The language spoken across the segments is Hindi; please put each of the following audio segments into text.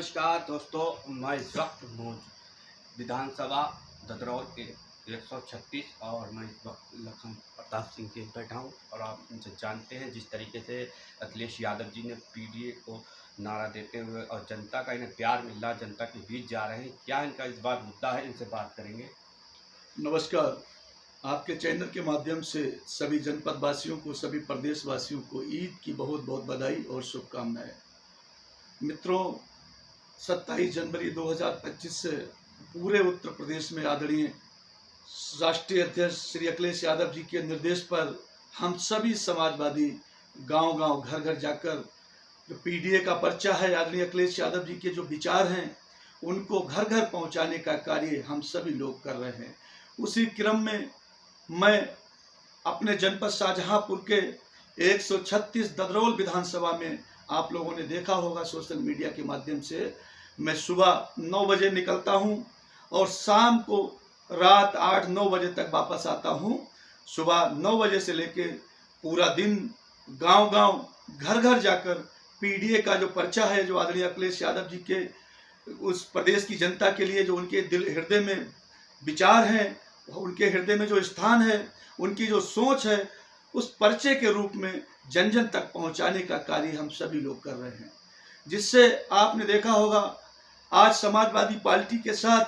नमस्कार दोस्तों, मैं इस वक्त विधानसभा ददरौर के 136 और मैं इस वक्त लखन प्रताप सिंह के बैठा हूँ। और आप इनसे जानते हैं जिस तरीके से अखिलेश यादव जी ने पीडीए को नारा देते हुए और जनता का इन्हें प्यार मिल रहा, जनता के बीच जा रहे हैं। क्या इनका इस बार मुद्दा है, इनसे बात करेंगे। नमस्कार। आपके चैनल के माध्यम से सभी जनपद वासियों को, सभी प्रदेशवासियों को ईद की बहुत बहुत बधाई और शुभकामनाएं। मित्रों, 27 जनवरी 2025 से पूरे उत्तर प्रदेश में आदरणीय राष्ट्रीय अध्यक्ष श्री अखिलेश यादव जी के निर्देश पर हम सभी समाजवादी गांव-गांव, घर-घर जाकर जो पीडीए का पर्चा है, आदरणीय अखिलेश यादव जी के जो विचार हैं उनको घर-घर पहुंचाने का कार्य हम सभी लोग कर रहे हैं। उसी क्रम में मैं अपने जनपद शाहजहांपुर के 136 ददरौल विधानसभा में, आप लोगों ने देखा होगा सोशल मीडिया के माध्यम से, मैं सुबह 9 बजे निकलता हूं और शाम को रात 8-9 बजे तक वापस आता हूं। सुबह 9 बजे से लेके पूरा दिन गांव-गांव, घर-घर जाकर पीडीए का जो पर्चा है, जो आदरणीय अखिलेश यादव जी के उस प्रदेश की जनता के लिए जो उनके दिल हृदय में विचार हैं, उनके हृदय में जो स्थान है, उनकी जो सोच है, उस पर्चे के रूप में जन जन तक पहुंचाने का कार्य हम सभी लोग कर रहे हैं। जिससे आपने देखा होगा आज समाजवादी पार्टी के साथ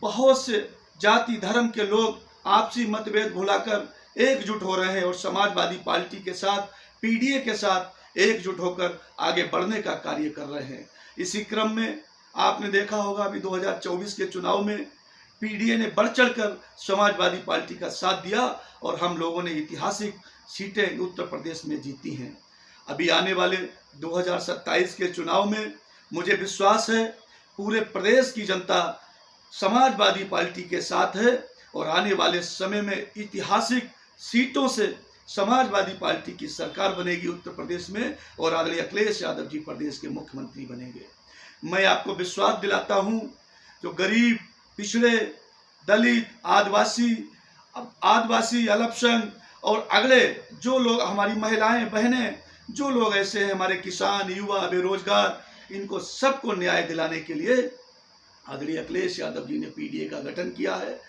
बहुत से जाति धर्म के लोग आपसी मतभेद भुलाकर एकजुट हो रहे हैं और समाजवादी पार्टी के साथ, पीडीए के साथ एकजुट होकर आगे बढ़ने का कार्य कर रहे हैं। इसी क्रम में आपने देखा होगा अभी 2024 के चुनाव में पीडीए ने बढ़ चढ़कर समाजवादी पार्टी का साथ दिया और हम लोगों ने ऐतिहासिक सीटें उत्तर प्रदेश में जीती हैं। अभी आने वाले 2027 के चुनाव में मुझे विश्वास है पूरे प्रदेश की जनता समाजवादी पार्टी के साथ है और आने वाले समय में ऐतिहासिक सीटों से समाजवादी पार्टी की सरकार बनेगी उत्तर प्रदेश में और आदरणीय अखिलेश यादव जी प्रदेश के मुख्यमंत्री बनेंगे। मैं आपको विश्वास दिलाता हूं, जो गरीब, पिछड़े, दलित, आदिवासी, अल्पसंख्यक और अगड़े जो लोग, हमारी महिलाएं, बहनें, जो लोग ऐसे हैं, हमारे किसान, युवा, बेरोजगार, इनको सबको न्याय दिलाने के लिए आदरणीय अखिलेश यादव जी ने पीडीए का गठन किया है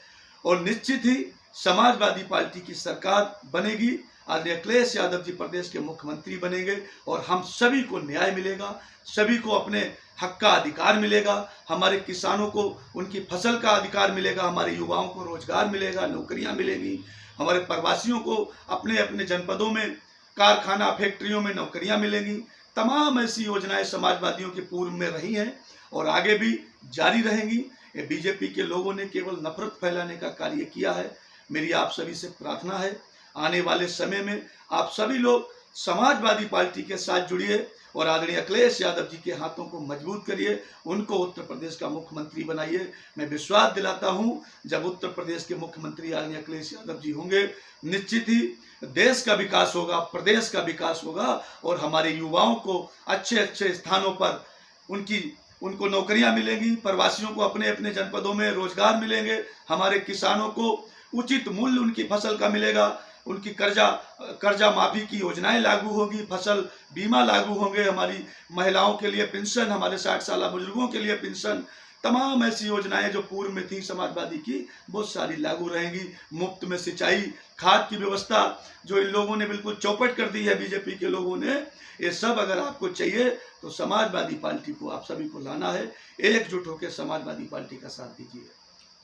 और निश्चित ही समाजवादी पार्टी की सरकार बनेगी। आदरणीय अखिलेश यादव जी प्रदेश के मुख्यमंत्री बनेंगे और हम सभी को न्याय मिलेगा, सभी को अपने हक का अधिकार मिलेगा, हमारे किसानों को उनकी फसल का अधिकार मिलेगा, हमारे युवाओं को रोजगार मिलेगा, नौकरियां मिलेगी, हमारे प्रवासियों को अपने अपने जनपदों में, कारखाना, फैक्ट्रियों में नौकरियां मिलेंगी। तमाम ऐसी योजनाएं समाजवादियों के पूर्व में रही हैं और आगे भी जारी रहेंगी। ये बीजेपी के लोगों ने केवल नफरत फैलाने का कार्य किया है। मेरी आप सभी से प्रार्थना है, आने वाले समय में आप सभी लोग समाजवादी पार्टी के साथ जुड़िए और आदरणीय अखिलेश यादव जी के हाथों को मजबूत करिए, उनको उत्तर प्रदेश का मुख्यमंत्री बनाइए। मैं विश्वास दिलाता हूं, जब उत्तर प्रदेश के मुख्यमंत्री आदरणीय अखिलेश यादव जी होंगे, निश्चित ही देश का विकास होगा, प्रदेश का विकास होगा और हमारे युवाओं को अच्छे अच्छे स्थानों पर उनको नौकरियां मिलेंगी, प्रवासियों को अपने अपने जनपदों में रोजगार मिलेंगे, हमारे किसानों को उचित मूल्य उनकी फसल का मिलेगा, उनकी कर्जा माफी की योजनाएं लागू होगी, फसल बीमा लागू होंगे, हमारी महिलाओं के लिए पेंशन, हमारे 60 साल बुजुर्गों के लिए पेंशन, तमाम ऐसी योजनाएं जो पूर्व में थी समाजवादी की, बहुत सारी लागू रहेंगी। मुफ्त में सिंचाई, खाद की व्यवस्था जो इन लोगों ने बिल्कुल चौपट कर दी है बीजेपी के लोगों ने, ये सब अगर आपको चाहिए तो समाजवादी पार्टी को आप सभी को लाना है, एकजुट होकर समाजवादी पार्टी का साथ दीजिए।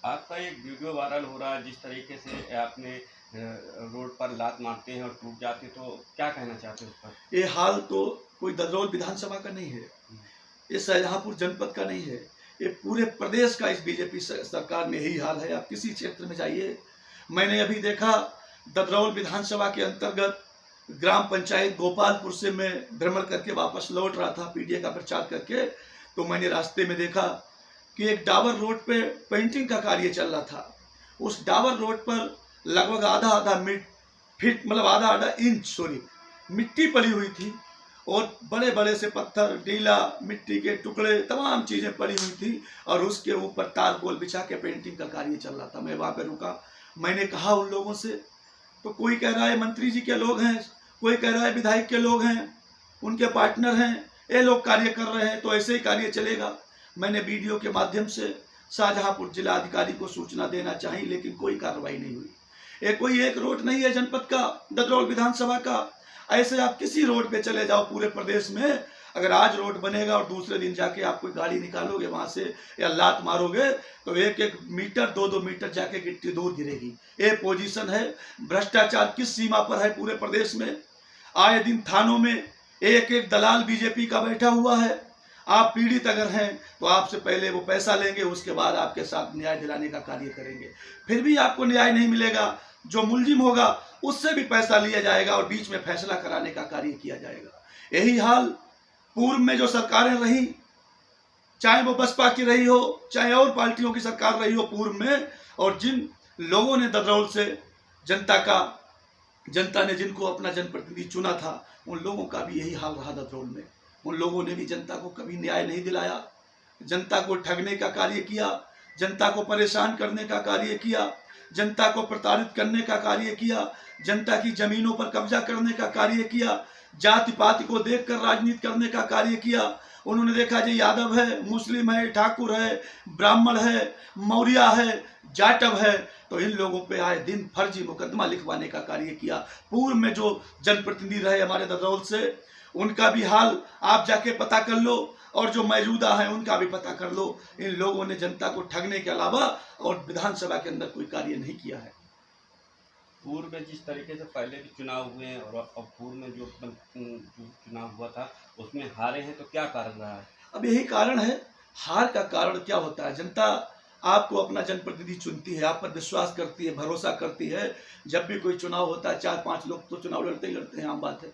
आपका एक वीडियो वायरल हो रहा है, जिस तरीके से आपने रोड पर लात मारते हैं और टूट जाते हैं, तो क्या कहना चाहते हैं उस पर? ये हाल तो कोई ददरौल विधानसभा का नहीं है, ये शाहजहांपुर जनपद का नहीं है, ये पूरे प्रदेश का इस बीजेपी सरकार में यही हाल है। आप किसी क्षेत्र में जाइए, मैंने अभी देखा ददरौल विधानसभा के अंतर्गत ग्राम पंचायत गोपालपुर से मैं भ्रमण करके वापस लौट रहा था पीडीए का प्रचार करके, तो मैंने रास्ते में देखा कि एक डाबर रोड पे पेंटिंग का कार्य चल रहा था। उस डाबर रोड पर लगभग आधा इंच मिट्टी पड़ी हुई थी और बड़े बड़े से पत्थर, डीला, मिट्टी के टुकड़े, तमाम चीजें पड़ी हुई थी और उसके ऊपर तारकोल बिछा के पेंटिंग का कार्य चल रहा था। मैं वहां पे रुका, मैंने कहा उन लोगों से, तो कोई कह रहा है मंत्री जी के लोग हैं, कोई कह रहा है विधायक के लोग हैं, उनके पार्टनर हैं, ये लोग कार्य कर रहे हैं तो ऐसे ही कार्य चलेगा। मैंने वीडियो के माध्यम से शाहजहांपुर जिला अधिकारी को सूचना देना चाहिए, लेकिन कोई कार्रवाई नहीं हुई। ये कोई एक रोड नहीं है जनपद का, ददरौल विधानसभा का। ऐसे आप किसी रोड पे चले जाओ पूरे प्रदेश में, अगर आज रोड बनेगा और दूसरे दिन जाके आप कोई गाड़ी निकालोगे वहां से या लात मारोगे तो 1-1 मीटर 2-2 मीटर जाके गिट्टी दूर गिरेगी। ये पोजीशन है। भ्रष्टाचार किस सीमा पर है पूरे प्रदेश में। आए दिन थानों में एक दलाल बीजेपी का बैठा हुआ है। आप पीड़ित अगर हैं तो आपसे पहले वो पैसा लेंगे, उसके बाद आपके साथ न्याय दिलाने का कार्य करेंगे। फिर भी आपको न्याय नहीं मिलेगा। जो मुलजिम होगा उससे भी पैसा लिया जाएगा और बीच में फैसला कराने का कार्य किया जाएगा। यही हाल पूर्व में जो सरकारें रही, चाहे वो बसपा की रही हो चाहे और पार्टियों की सरकार रही हो पूर्व में, और जिन लोगों ने ददरौल से जनता ने जिनको अपना जनप्रतिनिधि चुना था, उन लोगों का भी यही हाल रहा ददरौल में। उन लोगों ने भी जनता को कभी न्याय नहीं दिलाया, जनता को ठगने का कार्य किया, जनता को परेशान करने का कार्य किया, जनता को प्रताड़ित करने का कार्य किया, जनता की जमीनों पर कब्जा करने का कार्य किया, जाति पाति को देखकर राजनीति करने का कार्य किया। उन्होंने देखा जी यादव है, मुस्लिम है, ठाकुर है, ब्राह्मण है, मौर्य है, जाटव है, तो इन लोगों पे आए दिन फर्जी मुकदमा लिखवाने का कार्य किया। पूर्व में जो जनप्रतिनिधि रहे हमारे ददरौल से, उनका भी हाल आप जाके पता कर लो, और जो मौजूदा है उनका भी पता कर लो। इन लोगों ने जनता को ठगने के अलावा और विधानसभा के अंदर कोई कार्य नहीं किया है। पूर्व में जिस तरीके से पहले भी चुनाव हुए हैं और अब पूर्व में जो चुनाव हुआ था उसमें हारे हैं, तो क्या कारण रहा है? अब यही कारण है। हार का कारण क्या होता है, जनता आपको अपना जनप्रतिनिधि चुनती है, आप पर विश्वास करती है, भरोसा करती है। जब भी कोई चुनाव होता है 4-5 लोग तो चुनाव लड़ते ही लड़ते हैं, आम बात है।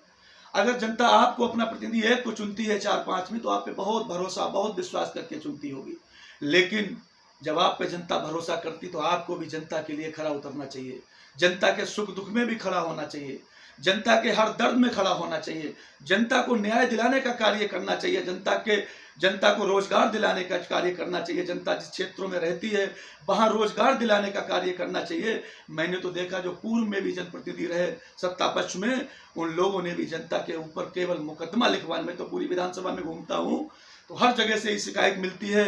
अगर जनता आपको अपना प्रतिनिधि एक को चुनती है 4-5 में, तो आप पे बहुत भरोसा, बहुत विश्वास करके चुनती होगी। लेकिन जब आप पे जनता भरोसा करती तो आपको भी जनता के लिए खड़ा उतरना चाहिए, जनता के सुख दुख में भी खड़ा होना चाहिए, जनता के हर दर्द में खड़ा होना चाहिए, जनता को न्याय दिलाने का कार्य करना चाहिए, जनता को रोजगार दिलाने का कार्य करना चाहिए, जनता जिस क्षेत्रों में रहती है वहां रोजगार दिलाने का कार्य करना चाहिए। मैंने तो देखा जो पूर्व में भी जनप्रतिनिधि रहे सत्ता पक्ष में, उन लोगों ने भी जनता के ऊपर केवल मुकदमा लिखवाने में, तो पूरी विधानसभा में घूमता हूँ तो हर जगह से शिकायत मिलती है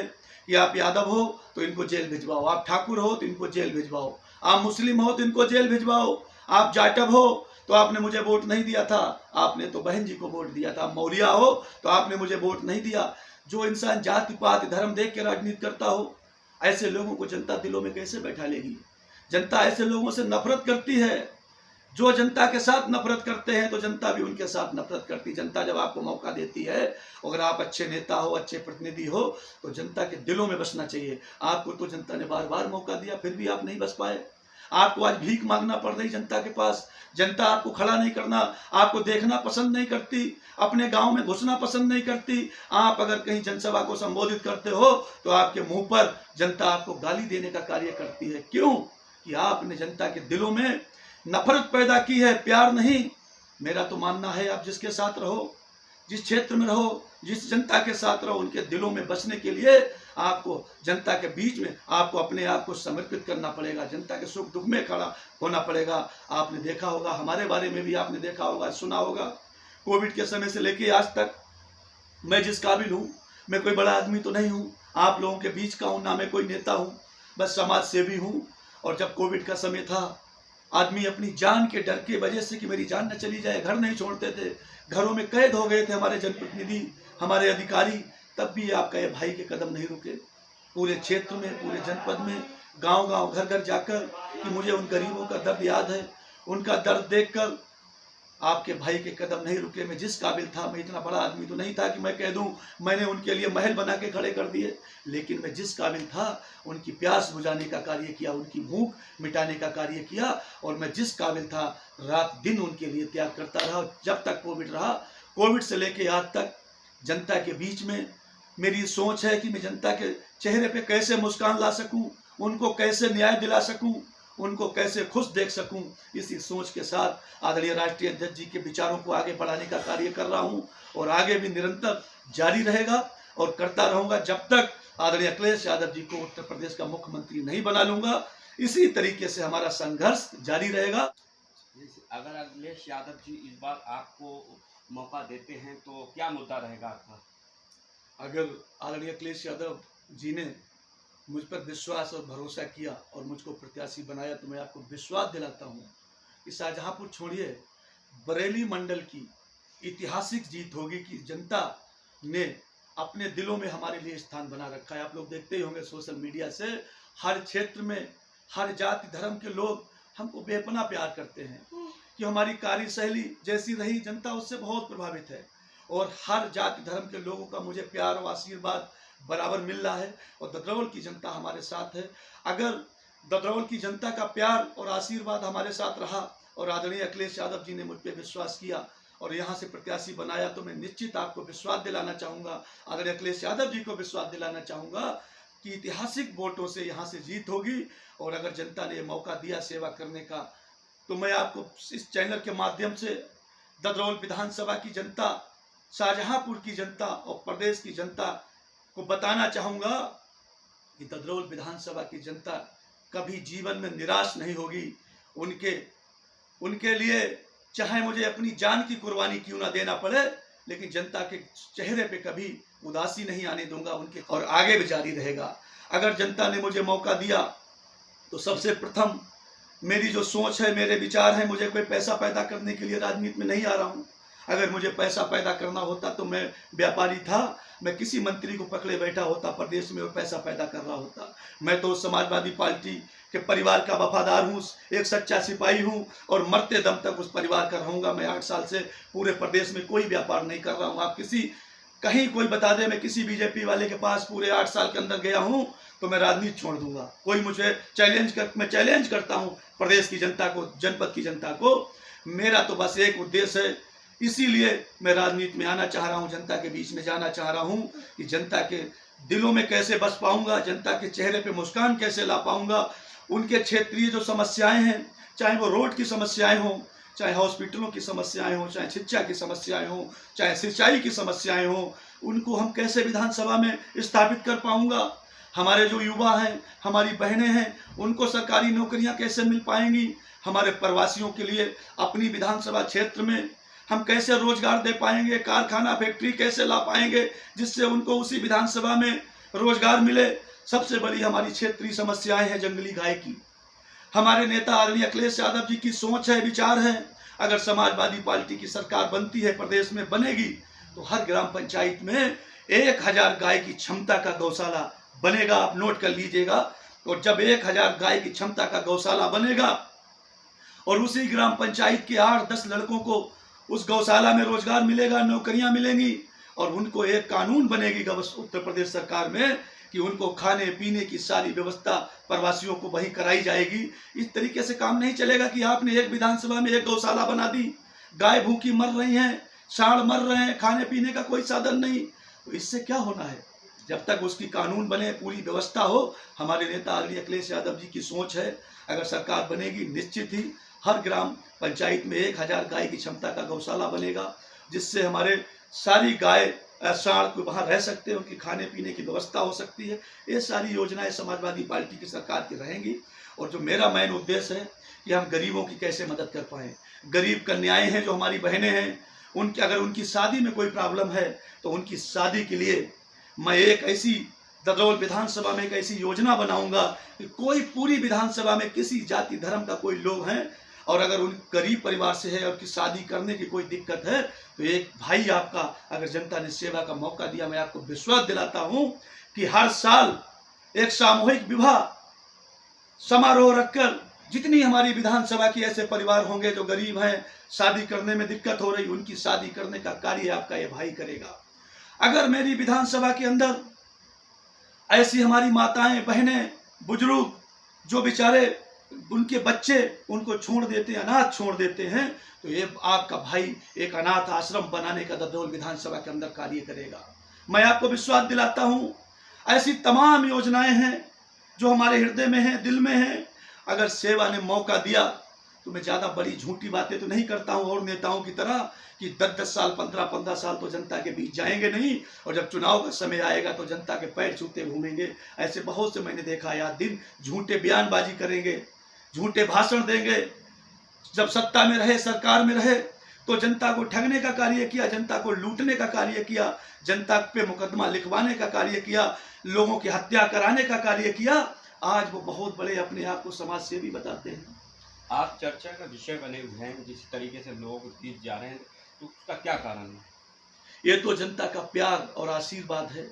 कि आप यादव हो तो इनको जेल भिजवाओ, आप ठाकुर हो तो इनको जेल भिजवाओ, आप मुस्लिम हो तो इनको जेल भिजवाओ, आप जाटव हो तो आपने मुझे वोट नहीं दिया था, आपने तो बहन जी को वोट दिया था, मौर्य हो तो आपने मुझे वोट नहीं दिया। जो इंसान जाति पात धर्म देख के राजनीति करता हो, ऐसे लोगों को जनता दिलों में कैसे बैठा लेगी। जनता ऐसे लोगों से नफरत करती है। जो जनता के साथ नफरत करते हैं तो जनता भी उनके साथ नफरत करती है। जनता जब आपको मौका देती है, अगर आप अच्छे नेता हो, अच्छे प्रतिनिधि हो, तो जनता के दिलों में बसना चाहिए। आपको तो जनता ने बार बार मौका दिया, फिर भी आप नहीं बस पाए। आपको आज भीख मांगना पड़ रही जनता के पास। जनता आपको खड़ा नहीं करना, आपको देखना पसंद नहीं करती, अपने गांव में घुसना पसंद नहीं करती। आप अगर कहीं जनसभा को संबोधित करते हो तो आपके मुंह पर जनता आपको गाली देने का कार्य करती है। क्यों? कि आपने जनता के दिलों में नफरत पैदा की है, प्यार नहीं। मेरा तो मानना है आप जिसके साथ रहो, जिस क्षेत्र में रहो, जिस जनता के साथ रहो, उनके दिलों में बसने के लिए आपको जनता के बीच में आपको अपने आप को समर्पित करना पड़ेगा, जनता के सुख दुख में खड़ा होना पड़ेगा। आपने देखा होगा, हमारे बारे में भी आपने देखा होगा, सुना होगा, कोविड के समय से लेके आज तक मैं जिस काबिल हूँ, मैं कोई बड़ा आदमी तो नहीं हूँ, आप लोगों के बीच का हूँ, ना मैं कोई नेता हूँ, बस समाज सेवी हूँ। और जब कोविड का समय था, आदमी अपनी जान के डर के वजह से कि मेरी जान न चली जाए, घर नहीं छोड़ते थे, घरों में कैद हो गए थे हमारे जनप्रतिनिधि, हमारे अधिकारी। तब भी आपका ये भाई के कदम नहीं रुके। पूरे क्षेत्र में, पूरे जनपद में, गांव गांव, घर घर जाकर कि मुझे उन गरीबों का दर्द याद है, उनका दर्द देखकर आपके भाई के कदम नहीं रुके। मैं जिस काबिल था, मैं इतना बड़ा आदमी तो नहीं था कि मैं कह दूं मैंने उनके लिए महल बना के खड़े कर दिए, लेकिन मैं जिस काबिल था उनकी प्यास बुझाने का कार्य किया, उनकी भूख मिटाने का कार्य किया। और मैं जिस काबिल था रात दिन उनके लिए त्याग करता रहा। जब तक कोविड रहा, कोविड से लेके आज तक जनता के बीच में मेरी सोच है कि मैं जनता के चेहरे पे कैसे मुस्कान ला सकूं, उनको कैसे न्याय दिला सकूं, उनको कैसे खुश देख सकूं। इसी सोच के साथ आदरणीय राष्ट्रीय अध्यक्ष जी के विचारों को आगे बढ़ाने का कार्य कर रहा हूं और आगे भी निरंतर जारी रहेगा और करता रहूंगा जब तक आदरणीय अखिलेश यादव जी को उत्तर प्रदेश का मुख्यमंत्री नहीं बना लूंगा। इसी तरीके से हमारा संघर्ष जारी रहेगा। अगर अखिलेश यादव जी इस बार आपको मौका देते हैं तो क्या मुद्दा रहेगा आपका? अगर आदरणीय अखिलेश यादव जी ने मुझ पर विश्वास और भरोसा किया और मुझको प्रत्याशी बनाया, तो मैं आपको विश्वास दिलाता हूँ कि शाहजहांपुर छोड़िए, बरेली मंडल की ऐतिहासिक जीत होगी कि जनता ने अपने दिलों में हमारे लिए स्थान बना रखा है। आप लोग देखते ही होंगे सोशल मीडिया से, हर क्षेत्र में हर जाति धर्म के लोग हमको बेपनाह प्यार करते हैं कि हमारी कार्यशैली जैसी रही, जनता उससे बहुत प्रभावित है और हर जाति धर्म के लोगों का मुझे प्यार और आशीर्वाद बराबर मिल रहा है और ददरौल की जनता हमारे साथ है। अगर ददरौल की जनता का प्यार और आशीर्वाद हमारे साथ रहा और आदरणीय अखिलेश यादव जी ने मुझ पर विश्वास किया और यहाँ से प्रत्याशी बनाया, तो मैं निश्चित आपको विश्वास दिलाना चाहूँगा, आदरणीय अखिलेश यादव जी को विश्वास दिलाना चाहूँगा कि ऐतिहासिक वोटों से यहाँ से जीत होगी। और अगर जनता ने मौका दिया सेवा करने का, तो मैं आपको इस चैनल के माध्यम से ददरौल विधानसभा की जनता, शाहजहांपुर की जनता और प्रदेश की जनता को बताना चाहूँगा कि ददरौल विधानसभा की जनता कभी जीवन में निराश नहीं होगी। उनके लिए चाहे मुझे अपनी जान की कुर्बानी क्यों ना देना पड़े, लेकिन जनता के चेहरे पे कभी उदासी नहीं आने दूंगा उनके, और आगे भी जारी रहेगा। अगर जनता ने मुझे मौका दिया तो सबसे प्रथम मेरी जो सोच है, मेरे विचार हैं, मुझे कोई पैसा पैदा करने के लिए राजनीति में नहीं आ रहा हूँ। अगर मुझे पैसा पैदा करना होता तो मैं व्यापारी था, मैं किसी मंत्री को पकड़े बैठा होता प्रदेश में और पैसा पैदा कर रहा होता। मैं तो समाजवादी पार्टी के परिवार का वफादार हूँ, एक सच्चा सिपाही हूँ और मरते दम तक उस परिवार का रहूँगा। मैं 8 साल से पूरे प्रदेश में कोई व्यापार नहीं कर रहा हूँ। आप कहीं कोई बता दे मैं किसी बीजेपी वाले के पास पूरे 8 साल के अंदर गया हूँ तो मैं राजनीति छोड़ दूंगा। कोई मुझे मैं चैलेंज करता हूँ प्रदेश की जनता को, जनपद की जनता को। मेरा तो बस एक उद्देश्य है, इसीलिए मैं राजनीति में आना चाह रहा हूँ, जनता के बीच में जाना चाह रहा हूँ कि जनता के दिलों में कैसे बस पाऊंगा, जनता के चेहरे पे मुस्कान कैसे ला पाऊंगा। उनके क्षेत्रीय जो समस्याएं हैं, चाहे वो रोड की समस्याएं हों, चाहे हॉस्पिटलों की समस्याएं हों, चाहे शिक्षा की समस्याएं हों, चाहे सिंचाई की समस्याएं हों, उनको हम कैसे विधानसभा में स्थापित कर पाऊंगा। हमारे जो युवा हैं, हमारी बहनें हैं, उनको सरकारी नौकरियां कैसे मिल पाएंगी। हमारे प्रवासियों के लिए अपनी विधानसभा क्षेत्र में हम कैसे रोजगार दे पाएंगे, कारखाना फैक्ट्री कैसे ला पाएंगे जिससे उनको उसी विधानसभा में रोजगार मिले। सबसे बड़ी हमारी क्षेत्रीय समस्याएं हैं जंगली गाय की। हमारे नेता आदरणीय अखिलेश यादव जी की सोच है, विचार है, अगर समाजवादी पार्टी की सरकार बनती है, प्रदेश में बनेगी, तो हर ग्राम पंचायत में 1000 गाय की क्षमता का गौशाला बनेगा। आप नोट कर लीजिएगा। और जब 1000 गाय की क्षमता का गौशाला बनेगा और उसी ग्राम पंचायत के 8-10 लड़कों को उस गौशाला में रोजगार मिलेगा, नौकरियां मिलेंगी और उनको एक कानून बनेगी उत्तर प्रदेश सरकार में कि उनको खाने पीने की सारी व्यवस्था प्रवासियों को वही कराई जाएगी। इस तरीके से काम नहीं चलेगा कि आपने एक विधानसभा में एक गौशाला बना दी, गाय भूखी मर रही हैं, सांड मर रहे हैं, खाने पीने का कोई साधन नहीं। तो इससे क्या होना है? जब तक उसकी कानून बने, पूरी व्यवस्था हो। हमारे नेता आदरणीय अखिलेश यादव जी की सोच है, अगर सरकार बनेगी निश्चित ही हर ग्राम पंचायत में 1000 गाय की क्षमता का गौशाला बनेगा, जिससे हमारे सारी गाय सांड को वहाँ रह सकते हैं, उनकी खाने पीने की व्यवस्था हो सकती है। ये सारी योजनाएं समाजवादी पार्टी की सरकार की रहेंगी। और जो मेरा मेन उद्देश्य है कि हम गरीबों की कैसे मदद कर पाएँ। गरीब कन्याएं हैं जो हमारी बहनें हैं, उनकी अगर उनकी शादी में कोई प्रॉब्लम है तो उनकी शादी के लिए मैं एक ऐसी ददरौल विधानसभा में एक ऐसी योजना बनाऊंगा कि कोई पूरी विधानसभा में किसी जाति धर्म का कोई लोग हैं और अगर उन गरीब परिवार से है और की शादी करने की कोई दिक्कत है, तो एक भाई आपका, अगर जनता ने सेवा का मौका दिया, मैं आपको विश्वास दिलाता हूं कि हर साल एक सामूहिक विवाह समारोह रखकर जितनी हमारी विधानसभा की ऐसे परिवार होंगे जो गरीब हैं, शादी करने में दिक्कत हो रही, उनकी शादी करने का कार्य आपका ये भाई करेगा। अगर मेरी विधानसभा के अंदर ऐसी हमारी माताएं, बहनें, बुजुर्ग जो बेचारे उनके बच्चे उनको छोड़ देते हैं, अनाथ छोड़ देते हैं, तो ये आपका भाई एक अनाथ आश्रम बनाने का ददरौल विधानसभा के अंदर कार्य करेगा। मैं आपको विश्वास दिलाता हूं, ऐसी तमाम योजनाएं हैं जो हमारे हृदय में हैं, दिल में हैं। अगर सेवा ने मौका दिया तो मैं ज़्यादा बड़ी झूठी बातें तो नहीं करता हूं और नेताओं की तरह कि 10-10 साल, 15-15 साल तो जनता के बीच जाएंगे नहीं, और जब चुनाव का समय आएगा तो जनता के पैर छूते घूमेंगे। ऐसे बहुत से मैंने देखा, या दिन झूठे बयानबाजी करेंगे, झूठे भाषण देंगे, जब सत्ता में रहे, सरकार में रहे, तो जनता को ठगने का कार्य किया, जनता को लूटने का कार्य किया, जनता पे मुकदमा लिखवाने का कार्य किया, लोगों की हत्या कराने का कार्य किया। आज वो बहुत बड़े अपने आप को समाज सेवी बताते हैं। आप चर्चा का विषय बने हुए हैं, जिस तरीके से लोग बीत जा रहे हैं, तो उसका क्या कारण है? ये तो जनता का प्यार और आशीर्वाद है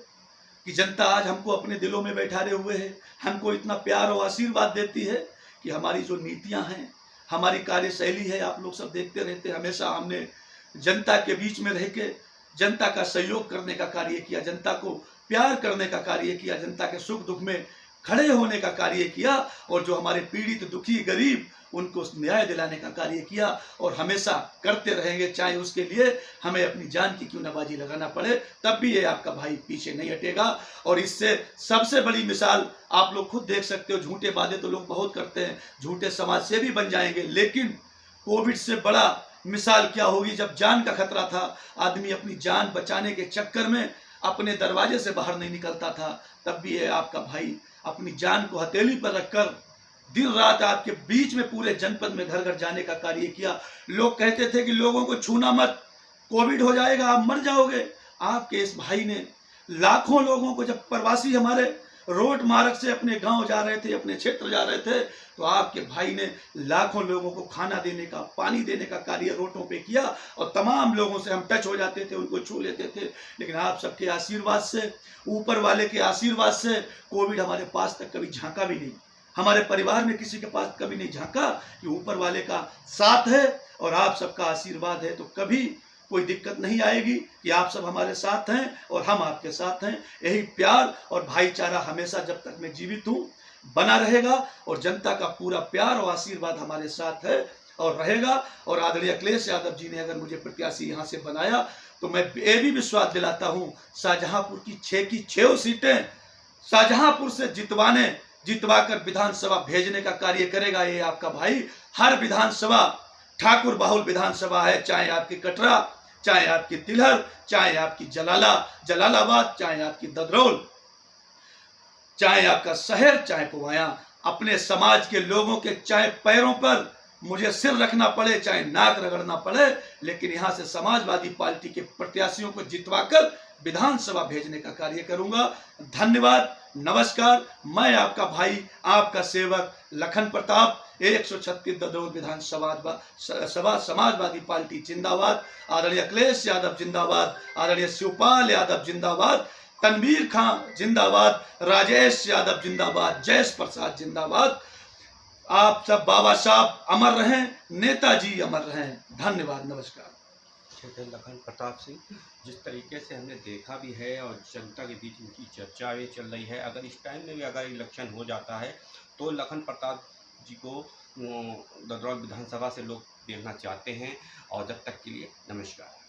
कि जनता आज हमको अपने दिलों में बैठाए हुए है, हमको इतना प्यार और आशीर्वाद देती है कि हमारी जो नीतियां हैं, हमारी कार्यशैली है, आप लोग सब देखते रहते हैं। हमेशा हमने जनता के बीच में रह के जनता का सहयोग करने का कार्य किया, जनता को प्यार करने का कार्य किया, जनता के सुख दुख में खड़े होने का कार्य किया, और जो हमारे पीड़ित, दुखी, गरीब, उनको न्याय दिलाने का कार्य किया, और हमेशा करते रहेंगे, चाहे उसके लिए हमें अपनी जान की क्यों न बाजी लगाना पड़े, तब भी ये आपका भाई पीछे नहीं हटेगा। और इससे सबसे बड़ी मिसाल आप लोग खुद देख सकते हो। झूठे वादे तो लोग बहुत करते हैं, झूठे समाज सेवी बन जाएंगे, लेकिन कोविड से बड़ा मिसाल क्या होगी? जब जान का खतरा था, आदमी अपनी जान बचाने के चक्कर में अपने दरवाजे से बाहर नहीं निकलता था, तब भी ये आपका भाई अपनी जान को हथेली पर रखकर दिन रात आपके बीच में पूरे जनपद में घर घर जाने का कार्य किया। लोग कहते थे कि लोगों को छूना मत, कोविड हो जाएगा, आप मर जाओगे। आपके इस भाई ने लाखों लोगों को, जब प्रवासी हमारे रोड मार्ग से अपने गांव जा रहे थे, अपने क्षेत्र जा रहे थे, तो आपके भाई ने लाखों लोगों को खाना देने का, पानी देने का कार्य रोडों पे किया, और तमाम लोगों से हम टच हो जाते थे, उनको छू लेते थे। लेकिन आप सबके आशीर्वाद से, ऊपर वाले के आशीर्वाद से कोविड हमारे पास तक कभी झांका भी नहीं। हमारे परिवार में किसी के पास कभी नहीं झांका कि ऊपर वाले का साथ है और आप सबका आशीर्वाद है, तो कभी कोई दिक्कत नहीं आएगी कि आप सब हमारे साथ हैं और हम आपके साथ हैं। यही प्यार और भाईचारा हमेशा, जब तक मैं जीवित हूँ, बना रहेगा, और जनता का पूरा प्यार और आशीर्वाद हमारे साथ है और रहेगा। और आदरणीय अखिलेश यादव जी ने अगर मुझे प्रत्याशी यहाँ से बनाया, तो मैं ये भी विश्वास दिलाता हूँ, शाहजहांपुर की 6 की 6 सीटें शाहजहांपुर से जितवाकर विधानसभा भेजने का कार्य करेगा ये आपका भाई। हर विधानसभा ठाकुर बाहुल विधानसभा है, चाहे आपकी कटरा, चाहे आपकी तिलहर, चाहे आपकी जलालाबाद, चाहे आपकी ददरौल, चाहे आपका शहर, चाहे पुवाया। अपने समाज के लोगों के चाहे पैरों पर मुझे सिर रखना पड़े, चाहे नाक रगड़ना पड़े, लेकिन यहाँ से समाजवादी पार्टी के प्रत्याशियों को जितवाकर विधानसभा भेजने का कार्य करूंगा। धन्यवाद, नमस्कार। मैं आपका भाई, आपका सेवक लखन प्रताप, 136 ददौर विधानसभा समाजवादी पार्टी जिंदाबाद। आदरणीय अखिलेश यादव जिंदाबाद, आदरणीय शिवपाल यादव जिंदाबाद, तनवीर खां जिंदाबाद, राजेश यादव जिंदाबाद, जयेश प्रसाद जिंदाबाद। आप सब बाबा साहब अमर रहें, नेताजी अमर रहें। धन्यवाद, नमस्कार। लखन प्रताप सिंह, जिस तरीके से हमने देखा भी है और जनता के बीच उनकी चर्चा भी चल रही है, अगर इस टाइम में भी अगर इलेक्शन हो जाता है तो लखन प्रताप जी को ददरौल विधानसभा से लोग देखना चाहते हैं। और जब तक के लिए नमस्कार।